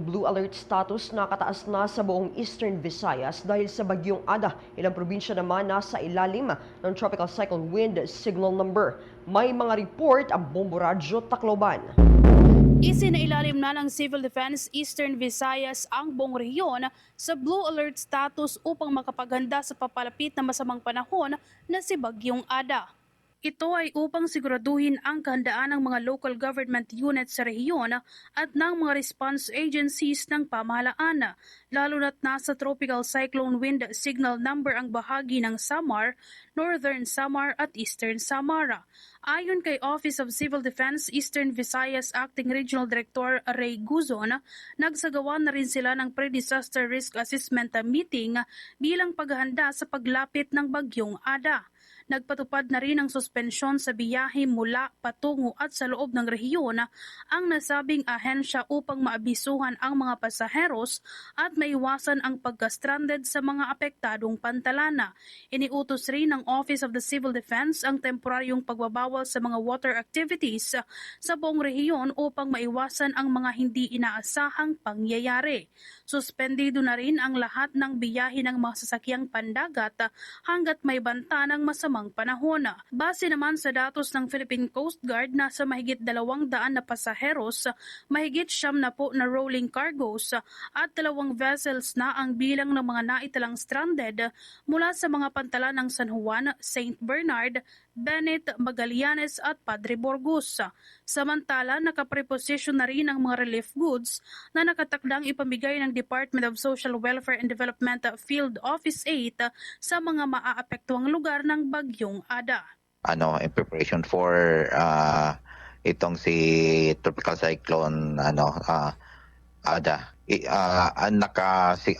Blue alert status nakataas na sa buong Eastern Visayas dahil sa bagyong Ada. Ilang probinsya naman nasa ilalim ng tropical cyclone wind signal number. May mga report ang Bombo Radyo Tacloban. Isinailalim na ng Civil Defense Eastern Visayas ang buong rehiyon sa blue alert status upang makapaghanda sa papalapit na masamang panahon na si Bagyong Ada. Ito ay upang siguraduhin ang kahandaan ng mga local government units sa rehiyon at ng mga response agencies ng pamahalaan, lalo na't nasa tropical cyclone wind signal number ang bahagi ng Samar, Northern Samar at Eastern Samar. Ayon kay Office of Civil Defense Eastern Visayas Acting Regional Director Ray Guzon, nagsagawa na rin sila ng pre-disaster risk assessment meeting bilang paghahanda sa paglapit ng Bagyong Ada. Nagpatupad na rin ng suspensyon sa biyahe mula, patungo at sa loob ng rehiyon ang nasabing ahensya upang maabisuhan ang mga pasaheros at maiwasan ang pagka-stranded sa mga apektadong pantalana. Iniutos rin ng Office of the Civil Defense ang temporaryong pagbabawal sa mga water activities sa buong rehiyon upang maiwasan ang mga hindi inaasahang pangyayari. Suspendido na rin ang lahat ng biyahe ng mga sasakyang pandagat hanggat may banta ng masamang panahon. Base naman sa datos ng Philippine Coast Guard, nasa mahigit 200 na pasaheros, mahigit 70 na rolling cargos at 2 vessels na ang bilang ng mga naitalang stranded mula sa mga pantalan ng San Juan, St. Bernard, Benit, Magallanes at Padre Burgos. Samantala, nakapreposition na rin ang mga relief goods na nakatakdang ipamigay ng Department of Social Welfare and Development Field Office 8 sa mga maaapektuang lugar ng Bagyong Ada. In preparation for itong si tropical cyclone Ada.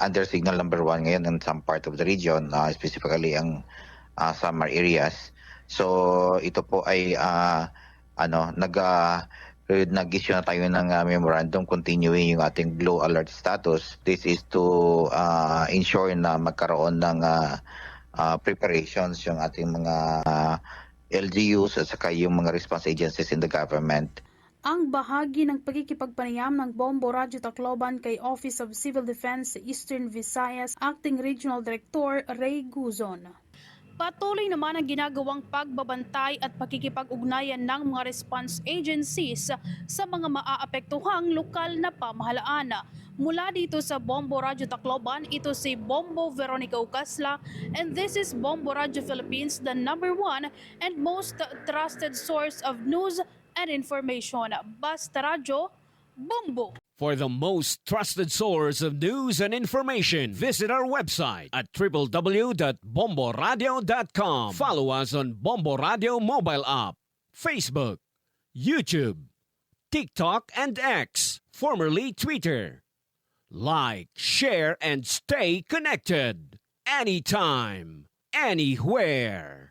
Under signal number 1 ngayon in some part of the region, specifically ang Samar areas. So ito po ay nag-issue na tayo ng memorandum continuing yung ating blue alert status. This is to ensure na magkaroon ng preparations yung ating mga LGUs at saka yung mga response agencies in the government. Ang bahagi ng pagkikipagpanayam ng Bombo Radyo Tacloban kay Office of Civil Defense Eastern Visayas Acting Regional Director Ray Guzon. Patuloy naman ang ginagawang pagbabantay at pakikipag-ugnayan ng mga response agencies sa mga maaapektuhang lokal na pamahalaan. Mula dito sa Bombo Radyo Tacloban, ito si Bombo Veronica Ucasla, and this is Bombo Radyo Philippines, the #1 and most trusted source of news and information. Basta Radyo, Bombo! For the most trusted source of news and information, visit our website at www.bomboradio.com. Follow us on Bombo Radio mobile app, Facebook, YouTube, TikTok, and X, formerly Twitter. Like, share, and stay connected. Anytime, anywhere.